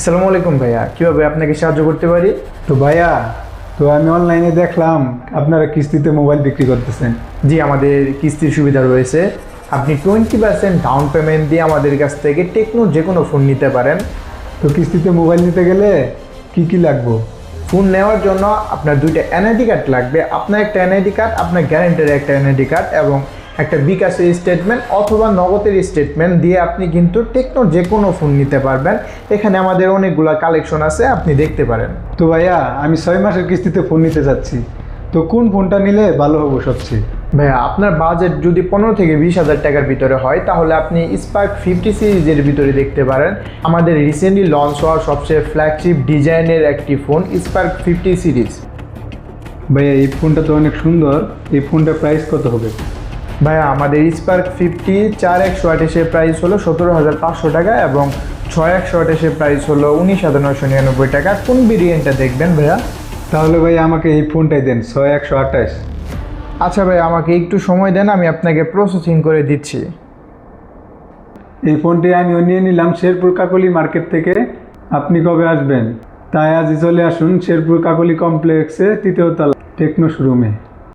আসসালামু আলাইকুম ভাইয়া, কিভাবে আপনাকে সাহায্য করতে পারি? তো ভাইয়া, আমি অনলাইনে দেখলাম আপনারা কিস্তিতে মোবাইল বিক্রি করতেছেন। জি, আমাদের কিস্তির সুবিধা রয়েছে। আপনি 20% ডাউন পেমেন্ট দিয়ে আমাদের কাছ থেকে টেকনো যে কোনো ফোন নিতে পারেন। তো কিস্তিতে মোবাইল নিতে গেলে কি কি লাগবে? ফোন নেওয়ার জন্য আপনার দুইটা এনআইডি কার্ড লাগবে। আপনার একটা এনআইডি কার্ড, আপনার গ্যারেন্টারের একটা এনআইডি কার্ড এবং একটা বিকাশের স্টেটমেন্ট অথবা নগদের স্টেটমেন্ট দিয়ে আপনি কিন্তু টেকনোর যে কোনো ফোন নিতে পারবেন। এখানে আমাদের অনেকগুলো কালেকশন আছে, আপনি দেখতে পারেন। তো ভাইয়া, আমি 6 মাসের কিস্তিতে ফোন নিতে চাচ্ছি, তো কোন ফোনটা নিলে ভালো হবে সবচেয়ে? ভাইয়া, আপনার বাজেট যদি 15 থেকে 20 হাজার টাকার ভিতরে হয় তাহলে আপনি স্পার্ক 50 সিরিজের ভিতরে দেখতে পারেন। আমাদের রিসেন্টলি লঞ্চ হওয়া সবচেয়ে ফ্ল্যাগশিপ ডিজাইনের একটি ফোন স্পার্ক 50 সিরিজ। ভাইয়া, এই ফোনটা তো অনেক সুন্দর, এই ফোনটার প্রাইস কত হবে? ভাইয়া, আমাদের স্পার্ক 50 4128-এর প্রাইস হলো 17,500 টাকা এবং 6128-এর প্রাইস হলো 19,999 টাকা। কোন ভেরিয়েন্টটা দেখবেন ভাইয়া? তাহলে ভাইয়া আমাকে এই ফোনটাই দেন, 6128। আচ্ছা ভাই, আমাকে একটু সময় দেন, আমি আপনাকে প্রসেসিং করে দিচ্ছি। এই ফোনটি আমি নিয়ে নিলাম শেরপুর কাকলি মার্কেট থেকে। আপনি কবে আসবেন? তাই আজই চলে আসুন শেরপুর কাকলি কমপ্লেক্সে 3য় তলা টেকনো শোরুমে।